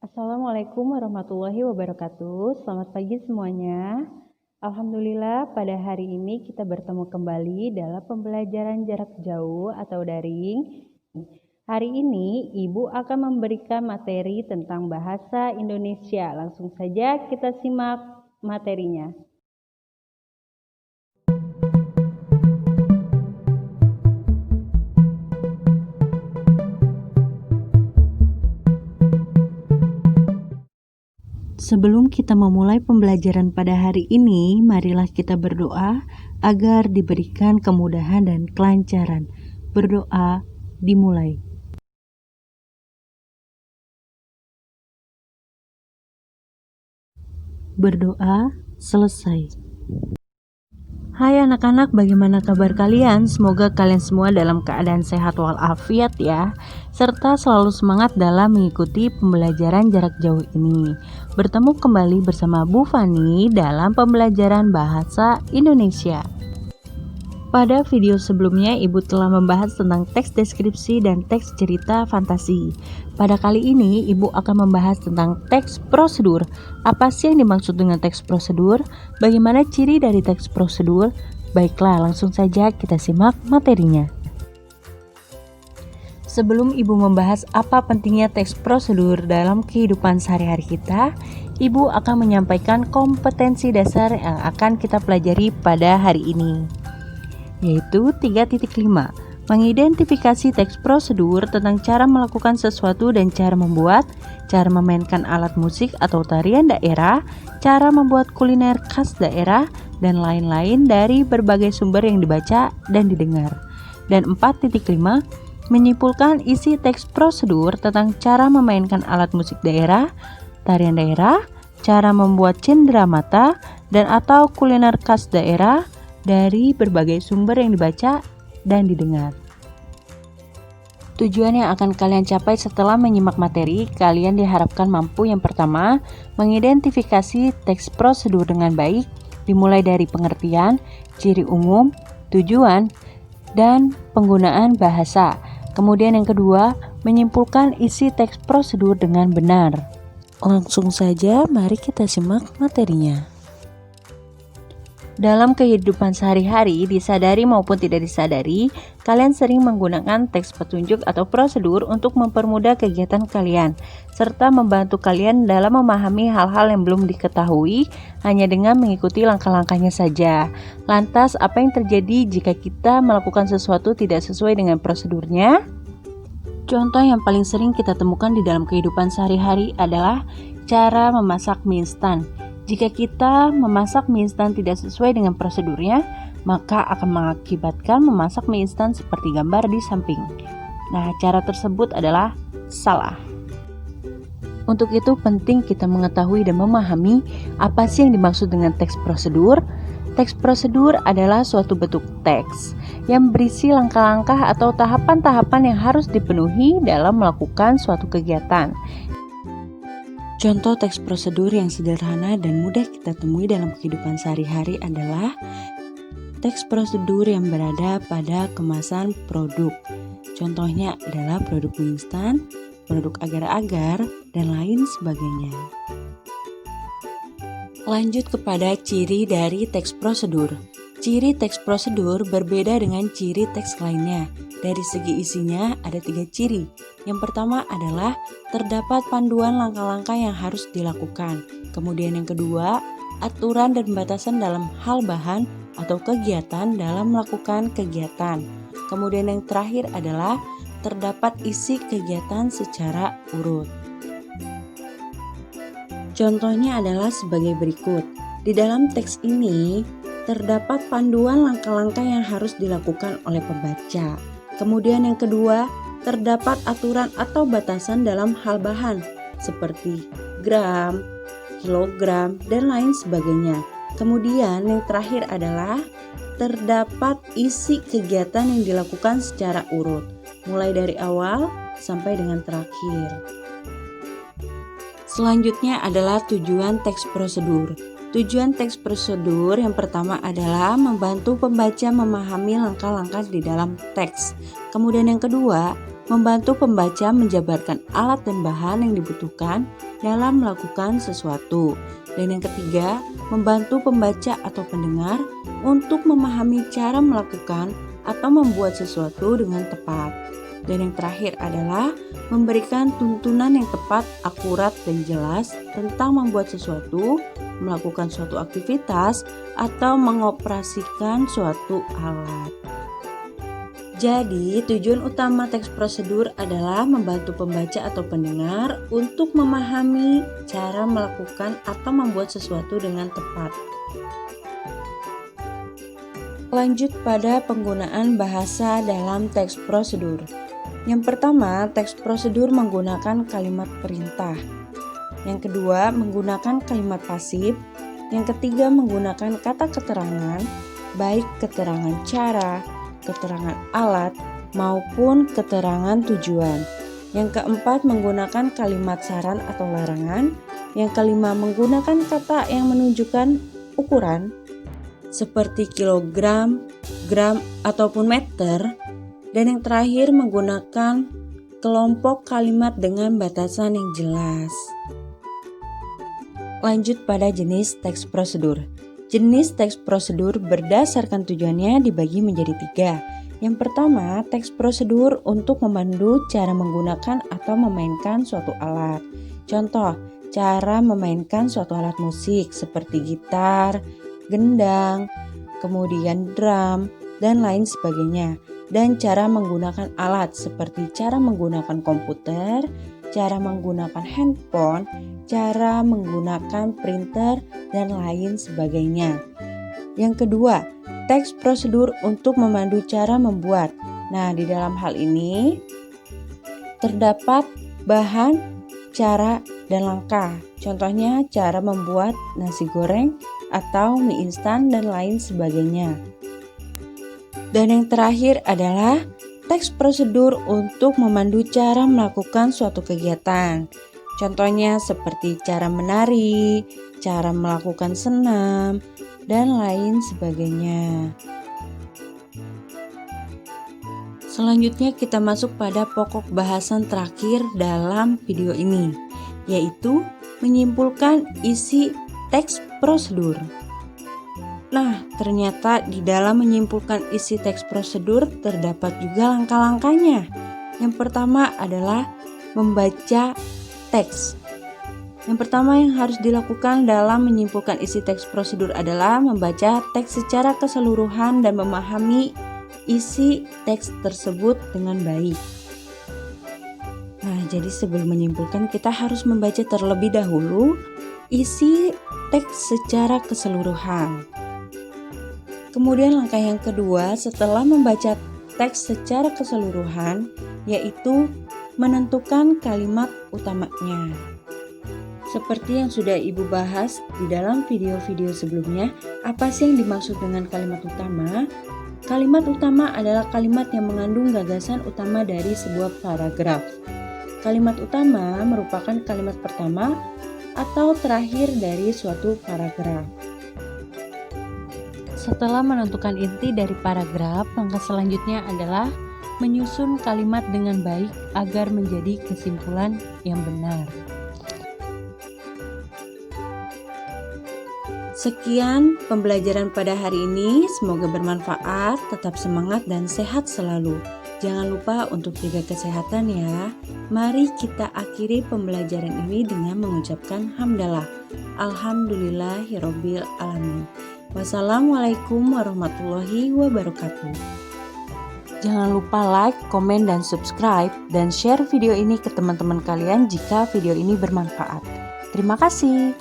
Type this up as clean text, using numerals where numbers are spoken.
Assalamualaikum warahmatullahi wabarakatuh. Selamat pagi semuanya. Alhamdulillah pada hari ini kita bertemu kembali dalam pembelajaran jarak jauh atau daring. Hari ini Ibu akan memberikan materi tentang bahasa Indonesia. Langsung saja kita simak materinya. Sebelum kita memulai pembelajaran pada hari ini, marilah kita berdoa agar diberikan kemudahan dan kelancaran. Berdoa dimulai. Berdoa selesai. Hai anak-anak, bagaimana kabar kalian? Semoga kalian semua dalam keadaan sehat walafiat ya, serta selalu semangat dalam mengikuti pembelajaran jarak jauh ini. Bertemu kembali bersama Bu Fani dalam pembelajaran bahasa Indonesia. Pada video sebelumnya, Ibu telah membahas tentang teks deskripsi dan teks cerita fantasi. Pada kali ini, Ibu akan membahas tentang teks prosedur. Apa sih yang dimaksud dengan teks prosedur? Bagaimana ciri dari teks prosedur? Baiklah, langsung saja kita simak materinya. Sebelum Ibu membahas apa pentingnya teks prosedur dalam kehidupan sehari-hari kita, Ibu akan menyampaikan kompetensi dasar yang akan kita pelajari pada hari ini, yaitu 3.5. Mengidentifikasi teks prosedur tentang cara melakukan sesuatu dan cara membuat, cara memainkan alat musik atau tarian daerah, cara membuat kuliner khas daerah, dan lain-lain dari berbagai sumber yang dibaca dan didengar. Dan 4.5. Menyimpulkan isi teks prosedur tentang cara memainkan alat musik daerah, tarian daerah, cara membuat cenderamata, dan atau kuliner khas daerah dari berbagai sumber yang dibaca dan didengar. Tujuan yang akan kalian capai setelah menyimak materi, kalian diharapkan mampu yang pertama, mengidentifikasi teks prosedur dengan baik, dimulai dari pengertian, ciri umum, tujuan, dan penggunaan bahasa. Kemudian yang kedua, menyimpulkan isi teks prosedur dengan benar. Langsung saja, mari kita simak materinya. Dalam kehidupan sehari-hari, disadari maupun tidak disadari, kalian sering menggunakan teks petunjuk atau prosedur untuk mempermudah kegiatan kalian, serta membantu kalian dalam memahami hal-hal yang belum diketahui hanya dengan mengikuti langkah-langkahnya saja. Lantas, apa yang terjadi jika kita melakukan sesuatu tidak sesuai dengan prosedurnya? Contoh yang paling sering kita temukan di dalam kehidupan sehari-hari adalah cara memasak mie instan. Jika kita memasak mie instan tidak sesuai dengan prosedurnya, maka akan mengakibatkan memasak mie instan seperti gambar di samping. Nah, cara tersebut adalah salah. Untuk itu penting kita mengetahui dan memahami apa sih yang dimaksud dengan teks prosedur. Teks prosedur adalah suatu bentuk teks yang berisi langkah-langkah atau tahapan-tahapan yang harus dipenuhi dalam melakukan suatu kegiatan. Contoh teks prosedur yang sederhana dan mudah kita temui dalam kehidupan sehari-hari adalah teks prosedur yang berada pada kemasan produk. Contohnya adalah produk mie instan, produk agar-agar, dan lain sebagainya. Lanjut kepada ciri dari teks prosedur. Ciri teks prosedur berbeda dengan ciri teks lainnya. Dari segi isinya ada 3 ciri. Yang pertama adalah terdapat panduan langkah-langkah yang harus dilakukan. Kemudian yang kedua, aturan dan batasan dalam hal bahan atau kegiatan dalam melakukan kegiatan. Kemudian yang terakhir adalah terdapat isi kegiatan secara urut. Contohnya adalah sebagai berikut. Di dalam teks ini terdapat panduan langkah-langkah yang harus dilakukan oleh pembaca. Kemudian yang kedua, terdapat aturan atau batasan dalam hal bahan seperti gram, kilogram, dan lain sebagainya. Kemudian yang terakhir adalah terdapat isi kegiatan yang dilakukan secara urut, mulai dari awal sampai dengan terakhir. Selanjutnya adalah tujuan teks prosedur. Tujuan teks prosedur yang pertama adalah membantu pembaca memahami langkah-langkah di dalam teks. Kemudian yang kedua, membantu pembaca menjabarkan alat dan bahan yang dibutuhkan dalam melakukan sesuatu. Dan yang ketiga, membantu pembaca atau pendengar untuk memahami cara melakukan atau membuat sesuatu dengan tepat. Dan yang terakhir adalah memberikan tuntunan yang tepat, akurat, dan jelas tentang membuat sesuatu, melakukan suatu aktivitas, atau mengoperasikan suatu alat. Jadi, tujuan utama teks prosedur adalah membantu pembaca atau pendengar untuk memahami cara melakukan atau membuat sesuatu dengan tepat. Lanjut pada penggunaan bahasa dalam teks prosedur. Yang pertama, teks prosedur menggunakan kalimat perintah. Yang kedua, menggunakan kalimat pasif. Yang ketiga, menggunakan kata keterangan, baik keterangan cara, keterangan alat, maupun keterangan tujuan. Yang keempat, menggunakan kalimat saran atau larangan. Yang kelima, menggunakan kata yang menunjukkan ukuran seperti kilogram, gram, ataupun meter. Dan yang terakhir, menggunakan kelompok kalimat dengan batasan yang jelas. Lanjut pada jenis teks prosedur. Jenis teks prosedur berdasarkan tujuannya dibagi menjadi 3. Yang pertama, teks prosedur untuk memandu cara menggunakan atau memainkan suatu alat. Contoh, cara memainkan suatu alat musik seperti gitar, gendang, kemudian drum, dan lain sebagainya. Dan cara menggunakan alat seperti cara menggunakan komputer, cara menggunakan handphone, cara menggunakan printer, dan lain sebagainya. Yang kedua, teks prosedur untuk memandu cara membuat. Nah, di dalam hal ini terdapat bahan, cara, dan langkah. Contohnya cara membuat nasi goreng atau mie instan dan lain sebagainya. Dan yang terakhir adalah teks prosedur untuk memandu cara melakukan suatu kegiatan. Contohnya seperti cara menari, cara melakukan senam, dan lain sebagainya. Selanjutnya kita masuk pada pokok bahasan terakhir dalam video ini, yaitu menyimpulkan isi teks prosedur. Nah, ternyata di dalam menyimpulkan isi teks prosedur terdapat juga langkah-langkahnya. Yang pertama adalah membaca teks. Yang pertama yang harus dilakukan dalam menyimpulkan isi teks prosedur adalah membaca teks secara keseluruhan dan memahami isi teks tersebut dengan baik. Nah, jadi sebelum menyimpulkan kita harus membaca terlebih dahulu isi teks secara keseluruhan. Kemudian langkah yang kedua setelah membaca teks secara keseluruhan yaitu menentukan kalimat utamanya. Seperti yang sudah Ibu bahas di dalam video-video sebelumnya, apa sih yang dimaksud dengan kalimat utama? Kalimat utama adalah kalimat yang mengandung gagasan utama dari sebuah paragraf. Kalimat utama merupakan kalimat pertama atau terakhir dari suatu paragraf. Setelah menentukan inti dari paragraf, langkah selanjutnya adalah menyusun kalimat dengan baik agar menjadi kesimpulan yang benar. Sekian pembelajaran pada hari ini, semoga bermanfaat, tetap semangat dan sehat selalu. Jangan lupa untuk jaga kesehatan ya. Mari kita akhiri pembelajaran ini dengan mengucapkan hamdalah. Alhamdulillahirabbil alamin. Wassalamualaikum warahmatullahi wabarakatuh. Jangan lupa like, komen, dan subscribe, dan share video ini ke teman-teman kalian jika video ini bermanfaat. Terima kasih.